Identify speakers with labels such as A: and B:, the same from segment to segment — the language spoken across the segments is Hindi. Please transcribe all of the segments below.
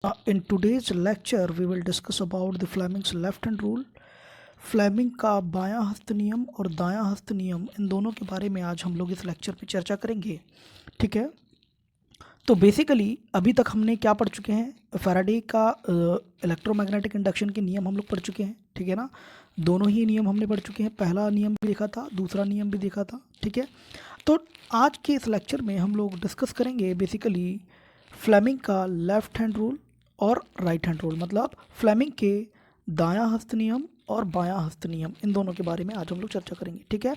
A: In today's lecture, we will discuss about the Fleming's left hand rule. Fleming का बायां हस्त नियम और दायां हस्त नियम, इन दोनों के बारे में आज हम लोग इस लेक्चर पे चर्चा करेंगे। ठीक है, तो बेसिकली अभी तक हमने क्या पढ़ चुके हैं, फैराडे का इलेक्ट्रोमैग्नेटिक इंडक्शन के नियम हम लोग पढ़ चुके हैं। ठीक है ना, दोनों ही नियम हमने पढ़ चुके हैं। पहला नियम भी देखा था, दूसरा नियम भी देखा था। ठीक है, तो आज के इस लेक्चर में हम लोग डिस्कस करेंगे बेसिकली फ्लेमिंग का लेफ्ट हैंड रूल और राइट हैंड रूल, मतलब फ्लेमिंग के दायां हस्त नियम और बायां हस्त नियम, इन दोनों के बारे में आज हम लोग चर्चा करेंगे। ठीक है,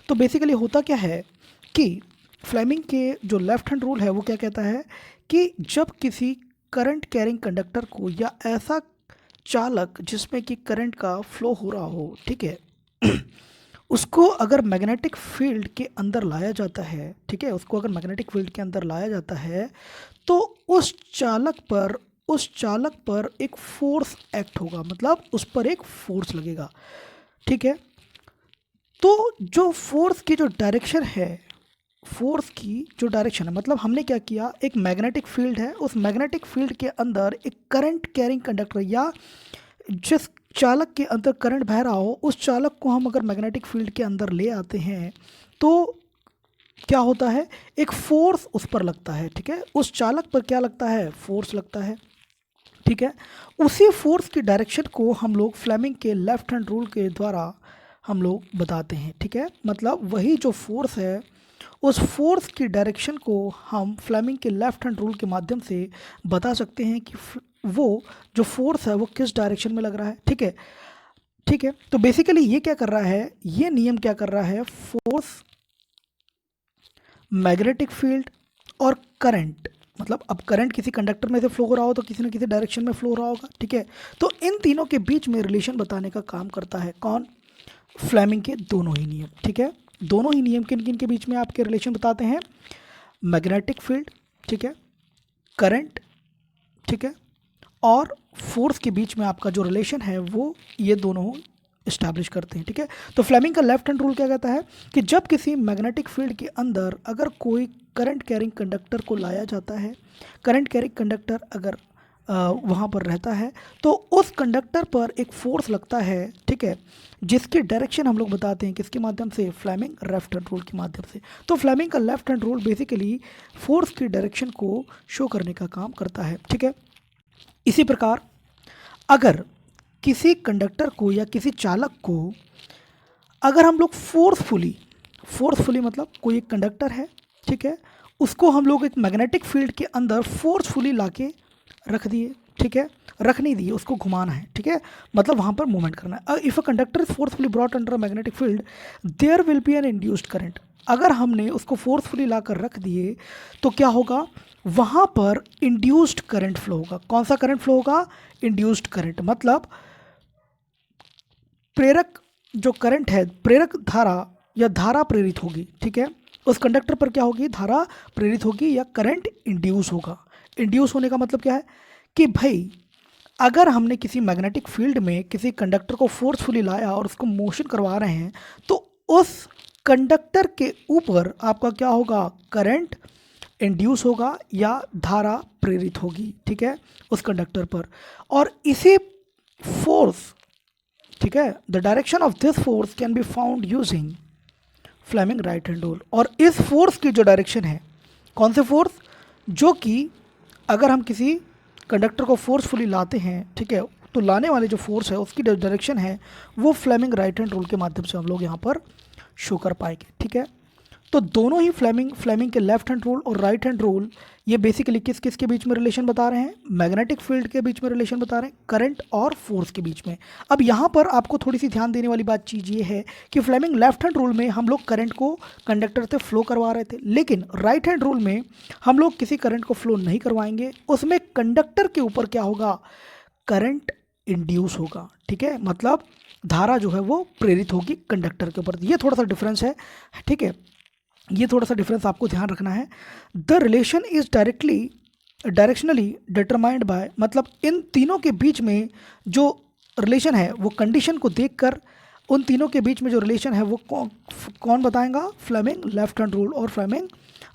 A: तो बेसिकली होता क्या है कि फ्लेमिंग के जो लेफ्ट हैंड रूल है वो क्या कहता है कि जब किसी करंट कैरिंग कंडक्टर को या ऐसा चालक जिसमें कि करंट का फ्लो हो रहा हो, ठीक है, उसको अगर मैग्नेटिक फील्ड के अंदर लाया जाता है, ठीक है, उसको अगर मैग्नेटिक फील्ड के अंदर लाया जाता है तो उस चालक पर एक फोर्स एक्ट होगा, मतलब उस पर एक फोर्स लगेगा। ठीक है, तो जो फोर्स की जो डायरेक्शन है, मतलब हमने क्या किया, एक मैग्नेटिक फील्ड है, उस मैग्नेटिक फील्ड के अंदर एक करंट कैरिंग कंडक्टर या जिस चालक के अंदर करंट बह रहा हो, उस चालक को हम अगर मैग्नेटिक फील्ड के अंदर ले आते हैं तो क्या होता है, एक फोर्स उस पर लगता है। ठीक है, उस चालक पर क्या लगता है, फोर्स लगता है। ठीक है, उसी फोर्स की डायरेक्शन को हम लोग फ्लेमिंग के लेफ्ट हैंड रूल के द्वारा हम लोग बताते हैं। ठीक है, मतलब वही जो फोर्स है, उस फोर्स की डायरेक्शन को हम फ्लेमिंग के लेफ्ट हैंड रूल के माध्यम से बता सकते हैं कि वो जो फोर्स है वो किस डायरेक्शन में लग रहा है। ठीक है, ठीक है, तो बेसिकली ये क्या कर रहा है, ये नियम क्या कर रहा है, फोर्स, मैग्नेटिक फील्ड और करंट, मतलब अब करंट किसी कंडक्टर में से फ्लो हो रहा हो तो किसी न किसी डायरेक्शन में फ्लो हो रहा होगा। ठीक है, तो इन तीनों के बीच में रिलेशन बताने का काम करता है कौन, फ्लेमिंग के दोनों ही नियम। ठीक है, दोनों ही नियम किन किन के बीच में आपके रिलेशन बताते हैं, मैग्नेटिक फील्ड, ठीक है, करंट, ठीक है, और फोर्स के बीच में आपका जो रिलेशन है वो ये दोनों इस्टेब्लिश करते हैं। ठीक है, तो फ्लेमिंग का लेफ्ट हैंड रूल क्या कहता है कि जब किसी मैग्नेटिक फील्ड के अंदर अगर कोई करंट कैरिंग कंडक्टर को लाया जाता है, करंट कैरिंग कंडक्टर अगर वहाँ पर रहता है तो उस कंडक्टर पर एक फोर्स लगता है। ठीक है, जिसकी डायरेक्शन हम लोग बताते हैं किसके माध्यम से, फ्लेमिंग लेफ्ट हैंड रूल के माध्यम से। तो फ्लेमिंग का left hand rule basically force की डायरेक्शन को शो करने का काम करता है। ठीक है, इसी प्रकार अगर किसी कंडक्टर को या किसी चालक को अगर हम लोग फोर्सफुली मतलब कोई एक कंडक्टर है, ठीक है, उसको हम लोग एक मैग्नेटिक फील्ड के अंदर फोर्सफुली लाके रख दिए, ठीक है, रख नहीं दिए, उसको घुमाना है। ठीक है, मतलब वहाँ पर मूवमेंट करना है। If a conductor is forcefully brought under a magnetic field there will be an induced current. अगर हमने उसको फोर्सफुली लाकर रख दिए तो क्या होगा, वहाँ पर इंड्यूस्ड करंट फ्लो होगा। कौन सा करंट फ्लो होगा, इंड्यूस्ड करंट, मतलब प्रेरक जो करंट है, प्रेरक धारा या धारा प्रेरित होगी। ठीक है, उस कंडक्टर पर क्या होगी, धारा प्रेरित होगी या करंट इंड्यूस होगा। इंड्यूस होने का मतलब क्या है कि भाई अगर हमने किसी मैग्नेटिक फील्ड में किसी कंडक्टर को फोर्सफुली लाया और उसको मोशन करवा रहे हैं तो उस कंडक्टर के ऊपर आपका क्या होगा, करंट इंड्यूस होगा या धारा प्रेरित होगी। ठीक है, उस कंडक्टर पर, और इसी फोर्स, ठीक है, the direction of this force can be found using Fleming right hand rule. और इस फोर्स की जो डायरेक्शन है, कौन से फोर्स, जो कि अगर हम किसी कंडक्टर को फोर्सफुली लाते हैं, ठीक है, तो लाने वाले जो फोर्स है उसकी जो डायरेक्शन है वो फ्लेमिंग राइट हैंड रूल के माध्यम से हम लोग यहाँ पर शो कर पाएंगे। ठीक है, तो दोनों ही फ्लेमिंग के लेफ्ट हैंड रूल और राइट हैंड रूल ये बेसिकली किस किस के बीच में रिलेशन बता रहे हैं, मैग्नेटिक फील्ड के बीच में रिलेशन बता रहे हैं, करंट और फोर्स के बीच में। अब यहाँ पर आपको थोड़ी सी ध्यान देने वाली बात चीज़ ये है कि फ्लेमिंग लेफ्ट हैंड रूल में हम लोग करंट को कंडक्टर से फ्लो करवा रहे थे, लेकिन राइट हैंड रूल में हम लोग किसी करंट को फ्लो नहीं करवाएंगे, उसमें कंडक्टर के ऊपर क्या होगा, करंट इंड्यूस होगा। ठीक है, मतलब धारा जो है वो प्रेरित होगी कंडक्टर के ऊपर। ये थोड़ा सा डिफरेंस है। ठीक है, ये थोड़ा सा डिफरेंस आपको ध्यान रखना है। The relation is directionally determined by, मतलब इन तीनों के बीच में जो रिलेशन है वो कंडीशन को देखकर उन तीनों के बीच में जो रिलेशन है वो कौन बताएगा, फ्लेमिंग लेफ्ट हैंड रूल और फ्लेमिंग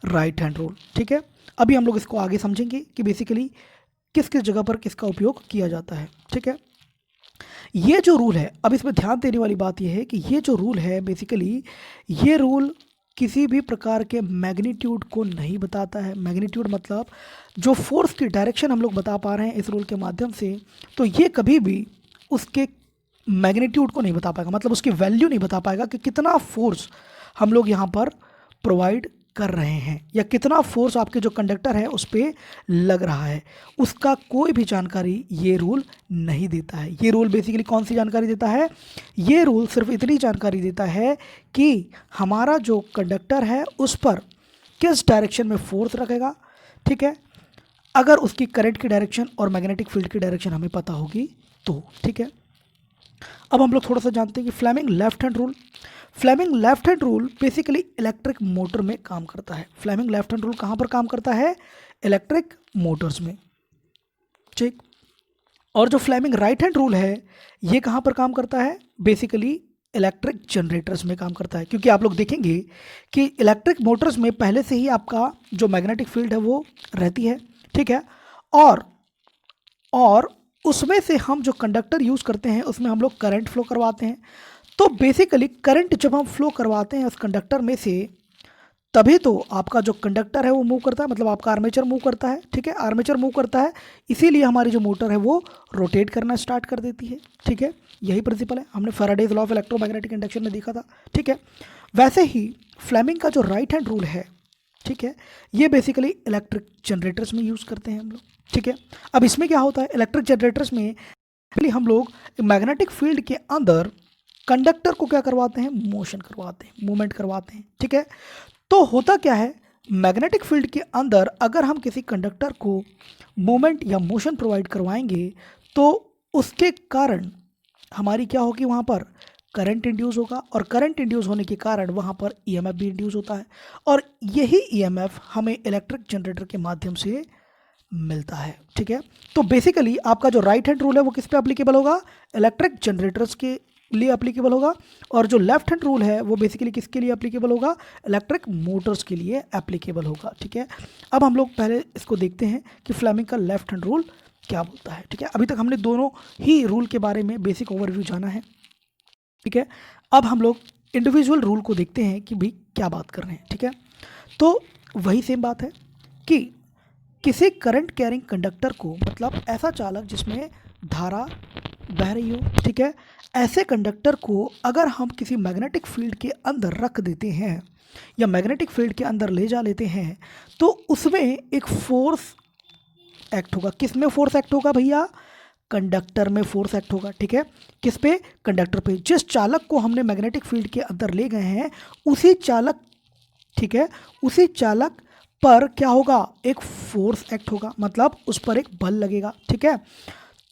A: राइट हैंड रूल। ठीक है, अभी हम लोग इसको आगे समझेंगे कि बेसिकली किस किस जगह पर किसका उपयोग किया जाता है। ठीक है, ये जो रूल है, अब इसमें ध्यान देने वाली बात यह है कि ये जो रूल है बेसिकली ये रूल किसी भी प्रकार के मैग्नीट्यूड को नहीं बताता है। मैग्नीट्यूड मतलब जो फोर्स की डायरेक्शन हम लोग बता पा रहे हैं इस रूल के माध्यम से, तो ये कभी भी उसके मैग्नीट्यूड को नहीं बता पाएगा, मतलब उसकी वैल्यू नहीं बता पाएगा कि कितना फोर्स हम लोग यहाँ पर प्रोवाइड कर रहे हैं या कितना फोर्स आपके जो कंडक्टर है उस पर लग रहा है, उसका कोई भी जानकारी ये रूल नहीं देता है। ये रूल बेसिकली कौन सी जानकारी देता है? ये रूल सिर्फ इतनी जानकारी देता है कि हमारा जो कंडक्टर है उस पर किस डायरेक्शन में फोर्स रखेगा। ठीक है, अगर उसकी करंट की डायरेक्शन और मैग्नेटिक फील्ड की डायरेक्शन हमें पता होगी तो। ठीक है, अब हम लोग थोड़ा सा जानते हैं कि Fleming left hand rule. Fleming left hand rule basically electric motor में काम करता है। फ्लेमिंग लेफ्ट हैंड रूल कहाँ पर काम करता है? इलेक्ट्रिक मोटर्स में। ठीक, और जो फ्लेमिंग राइट हैंड रूल है ये कहाँ पर काम करता है? बेसिकली इलेक्ट्रिक जनरेटर्स में काम करता है, क्योंकि आप लोग देखेंगे कि इलेक्ट्रिक मोटर्स में पहले से ही आपका जो मैग्नेटिक फील्ड है वो रहती है। ठीक है, और उसमें से हम जो कंडक्टर यूज़ करते हैं उसमें हम लोग करंट फ्लो करवाते हैं। तो बेसिकली करंट जब हम फ्लो करवाते हैं उस कंडक्टर में से, तभी तो आपका जो कंडक्टर है वो मूव करता है, मतलब आपका आर्मेचर मूव करता है। ठीक है, आर्मेचर मूव करता है, इसीलिए हमारी जो मोटर है वो रोटेट करना स्टार्ट कर देती है। ठीक है, यही प्रिंसिपल है, हमने Faraday's law of electromagnetic induction में देखा था। ठीक है, वैसे ही फ्लेमिंग का जो राइट हैंड रूल है, ठीक है, ये बेसिकली इलेक्ट्रिक जनरेटर्स में यूज़ करते हैं हम लोग। ठीक है, अब इसमें क्या होता है? इलेक्ट्रिक जनरेटर्स में हम लोग मैग्नेटिक फील्ड के अंदर कंडक्टर को क्या करवाते हैं? मोशन करवाते हैं, मूवमेंट करवाते हैं। ठीक है, तो होता क्या है, मैग्नेटिक फील्ड के अंदर अगर हम किसी कंडक्टर को मूवमेंट या मोशन प्रोवाइड करवाएंगे तो उसके कारण हमारी क्या होगी? वहाँ पर करंट इंड्यूस होगा, और करंट इंड्यूस होने के कारण वहाँ पर ईएमएफ भी इंड्यूस होता है, और यही ईएमएफ हमें इलेक्ट्रिक जनरेटर के माध्यम से मिलता है। ठीक है, तो बेसिकली आपका जो राइट हैंड रूल है वो किस पे एप्लीकेबल होगा? इलेक्ट्रिक जनरेटर्स के लिए एप्लीकेबल होगा, और जो लेफ्ट हैंड रूल है वो बेसिकली किसके लिए एप्लीकेबल होगा? इलेक्ट्रिक मोटर्स के लिए एप्लीकेबल होगा। ठीक है, अब हम लोग पहले इसको देखते हैं कि फ्लेमिंग का लेफ्ट हैंड रूल क्या बोलता है। ठीक है, अभी तक हमने दोनों ही रूल के बारे में बेसिक ओवरव्यू जाना है। ठीक है, अब हम लोग इंडिविजुअल रूल को देखते हैं कि भाई क्या बात कर रहे हैं। ठीक है, तो वही सेम बात है कि किसी करंट कैरिंग कंडक्टर को, मतलब ऐसा चालक जिसमें धारा बह रही हो, ठीक है, ऐसे कंडक्टर को अगर हम किसी मैग्नेटिक फील्ड के अंदर रख देते हैं या मैग्नेटिक फील्ड के अंदर ले जा लेते हैं तो उसमें एक फोर्स एक्ट होगा। किस में फोर्स एक्ट होगा भैया? कंडक्टर में फोर्स एक्ट होगा। ठीक है, किस पे? कंडक्टर पे। जिस चालक को हमने मैग्नेटिक फील्ड के अंदर ले गए हैं उसी चालक, ठीक है, उसी चालक पर क्या होगा? एक फोर्स एक्ट होगा, मतलब उस पर एक बल लगेगा। ठीक है,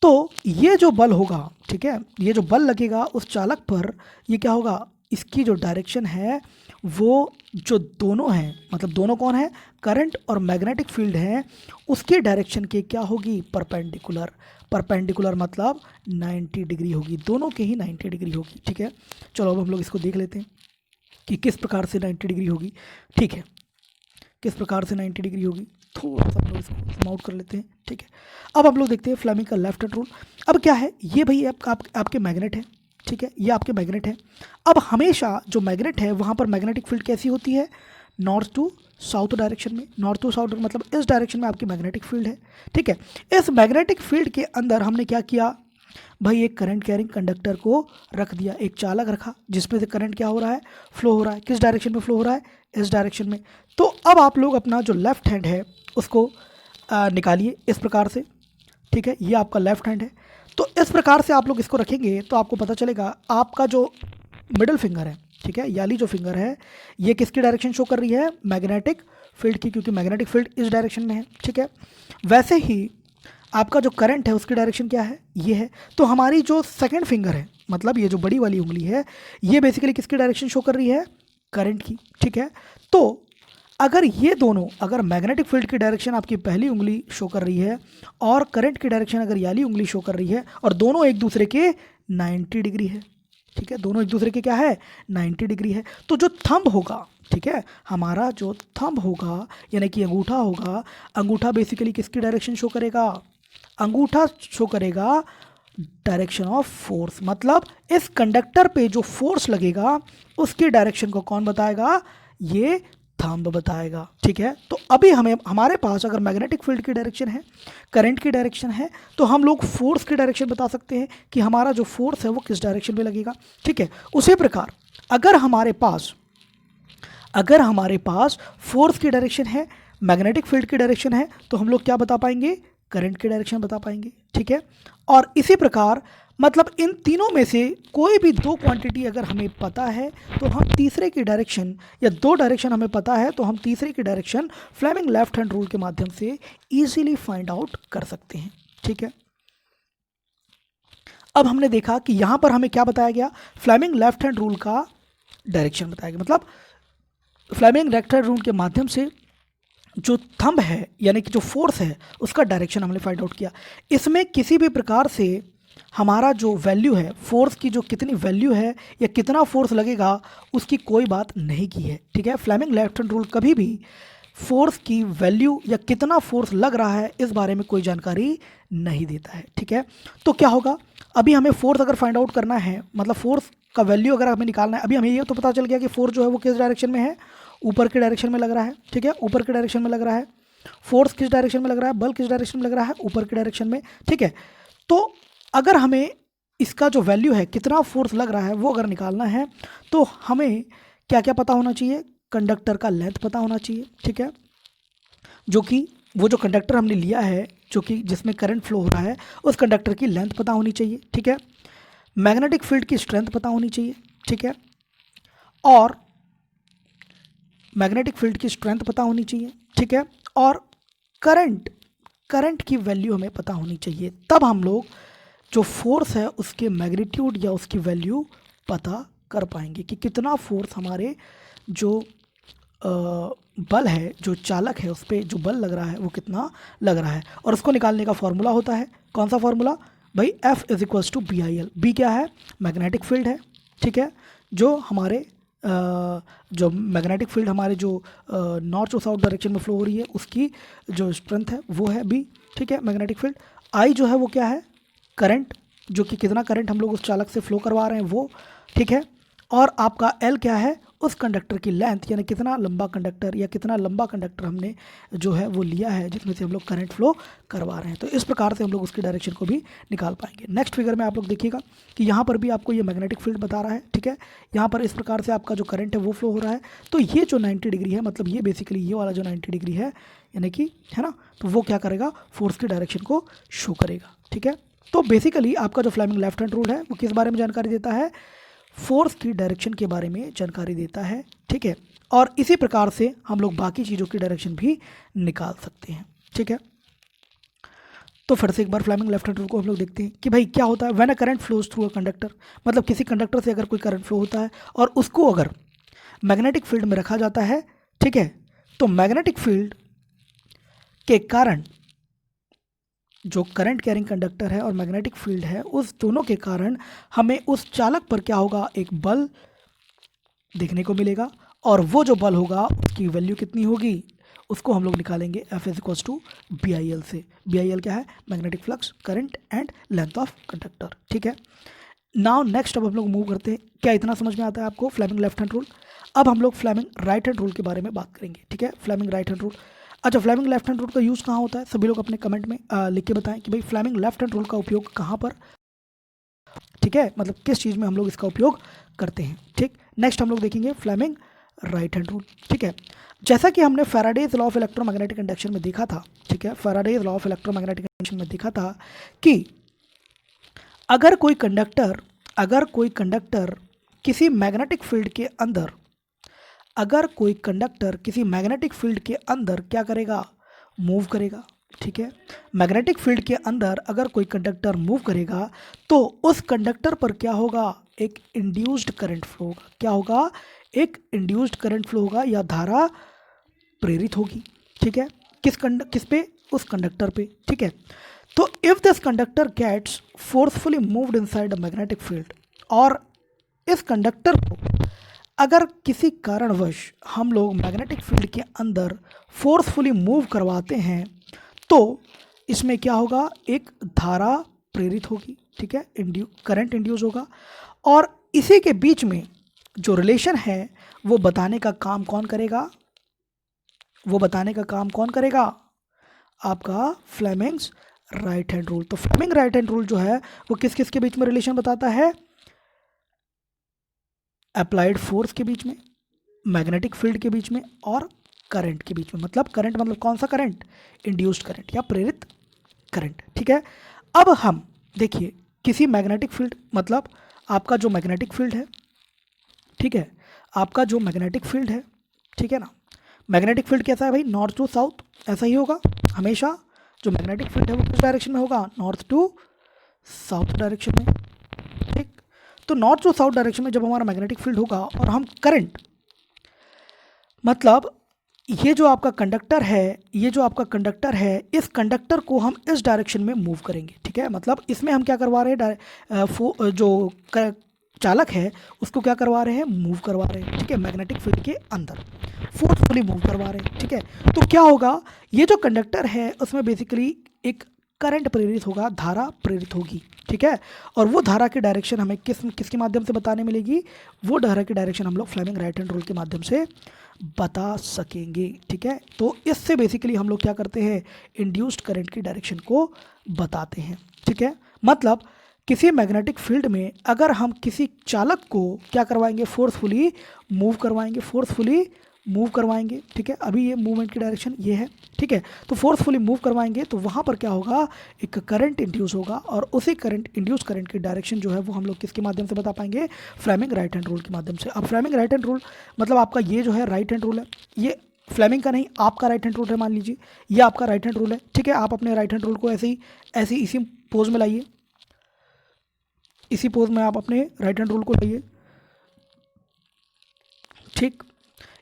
A: तो ये जो बल होगा, ठीक है, ये जो बल लगेगा उस चालक पर, ये क्या होगा? इसकी जो डायरेक्शन है वो जो दोनों हैं, मतलब दोनों कौन है? करंट और मैग्नेटिक फील्ड है, उसकी डायरेक्शन के क्या होगी? परपेंडिकुलर। परपेंडिकुलर मतलब 90 डिग्री होगी, दोनों के ही 90 डिग्री होगी। ठीक है, चलो अब हम लोग इसको देख लेते हैं कि किस प्रकार से 90 डिग्री होगी। ठीक है, किस प्रकार से 90 डिग्री होगी, थोड़ा सा हम लोग इसको जूम आउट कर लेते हैं। ठीक है, अब हम लोग देखते हैं फ्लेमिंग का लेफ्ट हैंड रूल। अब क्या है, ये भाई आपके मैग्नेट है। ठीक है, ये आपके मैग्नेट है। अब हमेशा जो मैग्नेट है वहाँ पर मैग्नेटिक फील्ड कैसी होती है? नॉर्थ टू साउथ डायरेक्शन में। नॉर्थ टू साउथ मतलब इस डायरेक्शन में आपकी मैग्नेटिक फील्ड है। ठीक है, इस मैग्नेटिक फील्ड के अंदर हमने क्या किया भाई? एक करंट कैरिंग कंडक्टर को रख दिया, एक चालक रखा जिसमें से करंट क्या हो रहा है? फ्लो हो रहा है। किस डायरेक्शन में फ्लो हो रहा है? इस डायरेक्शन में। तो अब आप लोग अपना जो लेफ्ट हैंड है उसको निकालिए इस प्रकार से। ठीक है, ये आपका लेफ्ट हैंड है। तो इस प्रकार से आप लोग इसको रखेंगे तो आपको पता चलेगा आपका जो मिडिल फिंगर है, ठीक है, याली जो फिंगर है, ये किसकी डायरेक्शन शो कर रही है? मैग्नेटिक फील्ड की, क्योंकि मैग्नेटिक फील्ड इस डायरेक्शन में है। ठीक है, वैसे ही आपका जो करंट है उसकी डायरेक्शन क्या है? ये है। तो हमारी जो सेकंड फिंगर है, मतलब ये जो बड़ी वाली उंगली है, ये बेसिकली किसकी डायरेक्शन शो कर रही है? करंट की। ठीक है, तो अगर ये दोनों, अगर मैग्नेटिक फील्ड की डायरेक्शन आपकी पहली उंगली शो कर रही है और करंट की डायरेक्शन अगर याली उंगली शो कर रही है, और दोनों एक दूसरे के 90 डिग्री है, ठीक है, दोनों एक दूसरे के क्या है? 90 डिग्री है, तो जो थंब होगा, ठीक है, हमारा जो थंब होगा यानी कि अंगूठा होगा, अंगूठा बेसिकली किसकी डायरेक्शन शो करेगा? अंगूठा शो करेगा डायरेक्शन ऑफ फोर्स, मतलब इस कंडक्टर पे जो फोर्स लगेगा उसकी डायरेक्शन को कौन बताएगा, ये थंब बताएगा। ठीक है, तो अभी हमें हमारे पास अगर मैग्नेटिक फील्ड की डायरेक्शन है, करंट की डायरेक्शन है, तो हम लोग फोर्स की डायरेक्शन बता सकते हैं कि हमारा जो फोर्स है वो किस डायरेक्शन में लगेगा। ठीक है, उसी प्रकार अगर हमारे पास फोर्स की डायरेक्शन है, मैग्नेटिक फील्ड की डायरेक्शन है, तो हम लोग क्या बता पाएंगे, करंट की डायरेक्शन बता पाएंगे। ठीक है, और इसी प्रकार मतलब इन तीनों में से कोई भी दो क्वांटिटी अगर हमें पता है तो हम तीसरे की डायरेक्शन, या दो डायरेक्शन हमें पता है तो हम तीसरे की direction Fleming left hand rule के माध्यम से इजीली फाइंड आउट कर सकते हैं। ठीक है, अब हमने देखा कि यहां पर हमें क्या बताया गया, फ्लेमिंग लेफ्ट हैंड रूल का डायरेक्शन बताया गया, मतलब फ्लेमिंग लेफ्ट हैंड रूल के माध्यम से जो थंब है यानी कि जो फोर्स है उसका डायरेक्शन हमने फाइंड आउट किया। इसमें किसी भी प्रकार से हमारा जो वैल्यू है, फोर्स की जो कितनी वैल्यू है या कितना फोर्स लगेगा उसकी कोई बात नहीं की है। ठीक है, फ्लेमिंग लेफ्ट हैंड रूल कभी भी फोर्स की वैल्यू या कितना फोर्स लग रहा है इस बारे में कोई जानकारी नहीं देता है। ठीक है, तो क्या होगा, अभी हमें फोर्स अगर फाइंड आउट करना है, मतलब फोर्स का वैल्यू अगर हमें निकालना है, अभी हमें ये तो पता चल गया कि फोर्स जो है वो किस डायरेक्शन में है, ऊपर के डायरेक्शन में लग रहा है। ठीक है, ऊपर के डायरेक्शन में लग रहा है। फोर्स किस डायरेक्शन में लग रहा है, बल किस डायरेक्शन में लग रहा है, ऊपर के डायरेक्शन में। ठीक है, तो अगर हमें इसका जो वैल्यू है, कितना फोर्स लग रहा है, वो अगर निकालना है तो हमें क्या क्या पता होना चाहिए, कंडक्टर का लेंथ पता होना चाहिए। ठीक है, जो कि वो जो कंडक्टर हमने लिया है, जो कि जिसमें करंट फ्लो हो रहा है, उस कंडक्टर की लेंथ पता होनी चाहिए। ठीक है, मैग्नेटिक फील्ड की स्ट्रेंथ पता होनी चाहिए। ठीक है, और मैग्नेटिक फील्ड की स्ट्रेंथ पता होनी चाहिए। ठीक है, और करंट की वैल्यू हमें पता होनी चाहिए, तब हम लोग जो फोर्स है उसके मैग्नीट्यूड या उसकी वैल्यू पता कर पाएंगे कि कितना फोर्स हमारे जो बल है, जो चालक है, उस पर जो बल लग रहा है वो कितना लग रहा है। और उसको निकालने का फॉर्मूला होता है, कौन सा फॉर्मूला भाई, F is equals to B I L. B क्या है, मैग्नेटिक फील्ड है। ठीक है, जो हमारे जो मैग्नेटिक फील्ड हमारे जो नॉर्थ और साउथ डायरेक्शन में फ्लो हो रही है उसकी जो स्ट्रेंथ है वो है बी। ठीक है, मैग्नेटिक फील्ड। आई जो है वो क्या है, करंट, जो कि कितना करंट हम लोग उस चालक से फ्लो करवा रहे हैं वो। ठीक है, और आपका एल क्या है, उस कंडक्टर की लेंथ, यानी कितना लंबा कंडक्टर या कितना लंबा कंडक्टर हमने जो है वो लिया है जिसमें से हम लोग करंट फ्लो करवा रहे हैं। तो इस प्रकार से हम लोग उसकी डायरेक्शन को भी निकाल पाएंगे। नेक्स्ट फिगर में आप लोग देखिएगा कि यहाँ पर भी आपको ये मैग्नेटिक फील्ड बता रहा है। ठीक है, यहाँ पर इस प्रकार से आपका जो करंट है वो फ्लो हो रहा है। तो ये जो 90 डिग्री है, मतलब ये बेसिकली ये वाला जो 90 डिग्री है, यानी कि है ना, तो वो क्या करेगा, फोर्स की डायरेक्शन को शो करेगा। ठीक है, तो बेसिकली आपका जो फ्लेमिंग लेफ्ट हैंड रूल है वो किस बारे में जानकारी देता है, फोर्स की डायरेक्शन के बारे में जानकारी देता है। ठीक है, और इसी प्रकार से हम लोग बाकी चीज़ों की डायरेक्शन भी निकाल सकते हैं। ठीक है, तो फिर से एक बार फ्लेमिंग लेफ्ट हैंड रूल को हम लोग देखते हैं कि भाई क्या होता है, when a current flows through a conductor, मतलब किसी कंडक्टर से अगर कोई करंट फ्लो होता है और उसको अगर मैग्नेटिक फील्ड में रखा जाता है। ठीक है, तो मैग्नेटिक फील्ड के कारण जो करंट कैरिंग कंडक्टर है और मैग्नेटिक फील्ड है, उस दोनों के कारण हमें उस चालक पर क्या होगा, एक बल देखने को मिलेगा। और वो जो बल होगा उसकी वैल्यू कितनी होगी, उसको हम लोग निकालेंगे F is equals to B I L से। बी आई एल क्या है, magnetic flux, current and length of conductor. ठीक है, नाउ नेक्स्ट अब हम लोग मूव करते हैं। क्या इतना समझ में आता है आपको फ्लेमिंग लेफ्ट हैंड रूल? अब हम लोग फ्लेमिंग राइट हैंड रूल के बारे में बात करेंगे। ठीक है, फ्लेमिंग राइट हैंड रूल। अच्छा, फ्लेमिंग लेफ्ट हैंड रूल का यूज़ कहाँ होता है, सभी लोग अपने कमेंट में लिख के बताएं कि भाई फ्लेमिंग लेफ्ट हैंड रूल का उपयोग कहाँ पर, ठीक है, मतलब किस चीज़ में हम लोग इसका उपयोग करते हैं। ठीक, नेक्स्ट हम लोग देखेंगे फ्लेमिंग राइट हैंड रूल। ठीक है, जैसा कि हमने Faraday's law of electromagnetic induction में देखा था। ठीक है, Faraday's law of electromagnetic induction में देखा था कि अगर कोई कंडक्टर किसी मैग्नेटिक फील्ड के अंदर, अगर कोई कंडक्टर किसी मैग्नेटिक फील्ड के अंदर क्या करेगा, मूव करेगा। ठीक है, मैग्नेटिक फील्ड के अंदर अगर कोई कंडक्टर मूव करेगा तो उस कंडक्टर पर क्या होगा, एक इंड्यूस्ड करंट फ्लो होगा। क्या होगा, एक इंड्यूस्ड करंट फ्लो होगा या धारा प्रेरित होगी। ठीक है, किस पे, उस कंडक्टर पे। ठीक है, तो if this conductor gets forcefully moved inside a magnetic field, और इस कंडक्टर को अगर किसी कारणवश हम लोग मैग्नेटिक फील्ड के अंदर फोर्सफुली मूव करवाते हैं तो इसमें क्या होगा, एक धारा प्रेरित होगी, ठीक है, करंट इंड्यूस होगा, और इसी के बीच में जो रिलेशन है वो बताने का काम कौन करेगा, वो बताने का काम कौन करेगा, आपका फ्लेमिंग्स राइट हैंड रूल। तो फ्लेमिंग राइट हैंड रूल जो है वो किस किस के बीच में रिलेशन बताता है, अप्लाइड फोर्स के बीच में, मैग्नेटिक फील्ड के बीच में, और करंट के बीच में। मतलब करंट मतलब कौन सा करंट, इंड्यूस्ड करंट या प्रेरित करंट, ठीक है। अब हम देखिए किसी मैग्नेटिक फील्ड, मतलब आपका जो मैग्नेटिक फील्ड है, ठीक है, आपका जो मैग्नेटिक फील्ड है, ठीक है ना, मैग्नेटिक फील्ड कैसा है भाई, नॉर्थ टू साउथ, ऐसा ही होगा हमेशा। जो मैग्नेटिक फील्ड है वो किस डायरेक्शन में होगा, नॉर्थ टू साउथ डायरेक्शन में, ठीक। तो नॉर्थ टू साउथ डायरेक्शन में जब हमारा मैग्नेटिक फील्ड होगा और हम करंट, मतलब ये जो आपका कंडक्टर है, ये जो आपका कंडक्टर है, इस कंडक्टर को हम इस डायरेक्शन में मूव करेंगे, ठीक है। मतलब इसमें हम क्या करवा रहे हैं, जो चालक है उसको क्या करवा रहे हैं, मूव करवा रहे हैं, ठीक है, मैग्नेटिक फील्ड के अंदर फोर्सफुली मूव करवा रहे हैं, ठीक है। तो क्या होगा, ये जो कंडक्टर है उसमें बेसिकली एक करंट प्रेरित होगा, धारा प्रेरित होगी, ठीक है। और वो धारा की डायरेक्शन हमें किसके माध्यम से बताने मिलेगी, वो धारा की डायरेक्शन हम लोग फ्लेमिंग राइट हैंड रूल के माध्यम से बता सकेंगे, ठीक है। तो इससे बेसिकली हम लोग क्या करते हैं, इंड्यूस्ड करंट की डायरेक्शन को बताते हैं, ठीक है। मतलब किसी मैग्नेटिक फील्ड में अगर हम किसी चालक को क्या करवाएंगे, फोर्सफुली मूव करवाएंगे, फोर्सफुली मूव करवाएंगे, ठीक है। अभी ये मूवमेंट की डायरेक्शन ये है, ठीक है। तो फोर्सफुली मूव करवाएंगे तो वहाँ पर क्या होगा, एक करंट इंड्यूस होगा, और उसी करंट इंड्यूस करंट की डायरेक्शन जो है वो हम लोग किसके माध्यम से बता पाएंगे, फ्लेमिंग राइट हैंड रूल के माध्यम से। अब फ्लेमिंग राइट हैंड रूल मतलब आपका ये जो है राइट हैंड रूल है, ये फ्लेमिंग का नहीं, आपका राइट हैंड रूल है, मान लीजिए ये आपका राइट हैंड रूल है, ठीक है। आप अपने राइट हैंड रूल को ऐसे ही इसी पोज में लाइए, इसी पोज में आप अपने राइट हैंड रूल को लाइए, ठीक।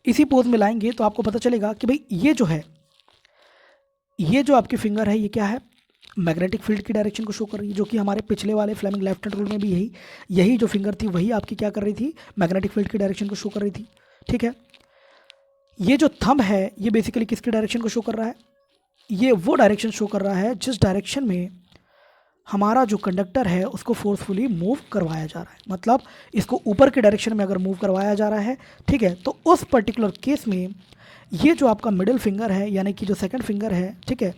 A: इसी पोज में लाएंगे तो आपको पता चलेगा कि भाई ये जो है, ये जो आपकी फिंगर है ये क्या है, मैग्नेटिक फील्ड की डायरेक्शन को शो कर रही है, जो कि हमारे पिछले वाले फ्लेमिंग लेफ्ट हैंड रूल में भी यही जो फिंगर थी वही आपकी क्या कर रही थी, मैग्नेटिक फील्ड की डायरेक्शन को शो कर रही थी, ठीक है। ये जो थंब है ये बेसिकली किसकी डायरेक्शन को शो कर रहा है, ये वो डायरेक्शन शो कर रहा है जिस डायरेक्शन में हमारा जो कंडक्टर है उसको फोर्सफुली मूव करवाया जा रहा है। मतलब इसको ऊपर की डायरेक्शन में अगर मूव करवाया जा रहा है, ठीक है, तो उस पर्टिकुलर केस में ये जो आपका मिडिल फिंगर है, यानी कि जो सेकंड फिंगर है, ठीक है,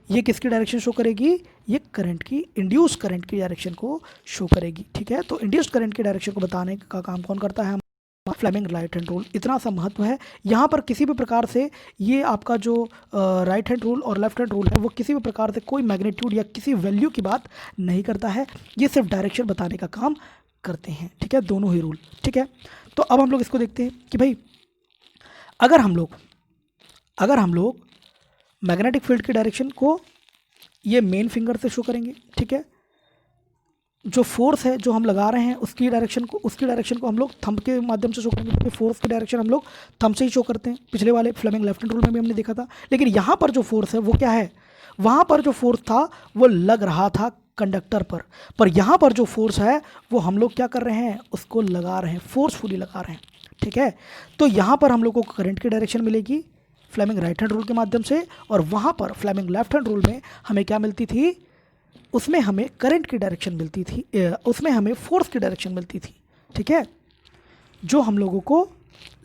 A: ये किसकी डायरेक्शन शो करेगी, ये करंट की, इंड्यूस करंट की डायरेक्शन को शो करेगी, ठीक है। तो इंड्यूस करंट की डायरेक्शन को बताने का काम कौन करता है, फ्लेमिंग राइट हैंड रूल। इतना सा महत्व है यहाँ पर, किसी भी प्रकार से ये आपका जो राइट हैंड रूल और लेफ्ट हैंड रूल है वो किसी भी प्रकार से कोई मैग्नीट्यूड या किसी वैल्यू की बात नहीं करता है, ये सिर्फ डायरेक्शन बताने का काम करते हैं, ठीक है, दोनों ही रूल, ठीक है। तो अब हम लोग इसको देखते हैं कि भाई अगर हम लोग मैग्नेटिक फील्ड की डायरेक्शन को ये मेन फिंगर से शो करेंगे, ठीक है, जो फोर्स है जो हम लगा रहे हैं उसकी डायरेक्शन को हम लोग थंब के माध्यम से शो करेंगे, क्योंकि फोर्स की डायरेक्शन हम लोग थंब से ही शो करते हैं, पिछले वाले फ्लेमिंग लेफ्ट हैंड रूल में भी हमने देखा था। लेकिन यहाँ पर जो फोर्स है वो क्या है, वहाँ पर जो फोर्स था वो लग रहा था कंडक्टर पर यहाँ पर जो फोर्स है वो हम लोग क्या कर रहे हैं, उसको लगा रहे हैं, फोर्सफुली लगा रहे हैं, ठीक है। तो यहाँ पर हम लोग को करंट की डायरेक्शन मिलेगी फ्लेमिंग राइट हैंड रूल के माध्यम से, और वहाँ पर फ्लेमिंग लेफ्ट हैंड रूल में हमें क्या मिलती थी, उसमें हमें करंट की डायरेक्शन मिलती थी, उसमें हमें फोर्स की डायरेक्शन मिलती थी, ठीक है, जो हम लोगों को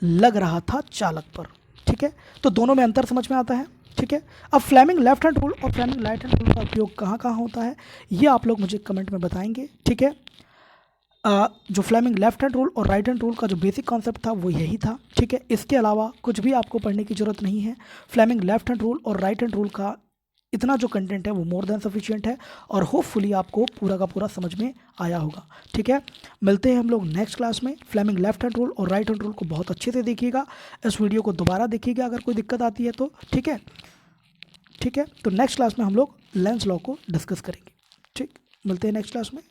A: लग रहा था चालक पर, ठीक है। तो दोनों में अंतर समझ में आता है, ठीक है। अब फ्लेमिंग लेफ्ट हैंड रूल और फ्लेमिंग राइट हैंड रूल का उपयोग कहाँ कहाँ होता है ये आप लोग मुझे कमेंट में बताएंगे, ठीक है। जो फ्लेमिंग लेफ्ट हैंड रूल और राइट हैंड रूल का जो बेसिक कॉन्सेप्ट था वो यही था, ठीक है। इसके अलावा कुछ भी आपको पढ़ने की ज़रूरत नहीं है। फ्लेमिंग लेफ्ट हैंड रूल और राइट हैंड रूल का इतना जो कंटेंट है वो मोर देन सफिशिएंट है, और होपफुली आपको पूरा का पूरा समझ में आया होगा, ठीक है। मिलते हैं हम लोग नेक्स्ट क्लास में। फ्लेमिंग लेफ्ट हैंड रूल और राइट हैंड रूल को बहुत अच्छे से देखिएगा, इस वीडियो को दोबारा देखिएगा अगर कोई दिक्कत आती है तो, ठीक है, ठीक है। तो नेक्स्ट क्लास में हम लोग लेंस लॉ को डिस्कस करेंगे, ठीक। मिलते हैं नेक्स्ट क्लास में।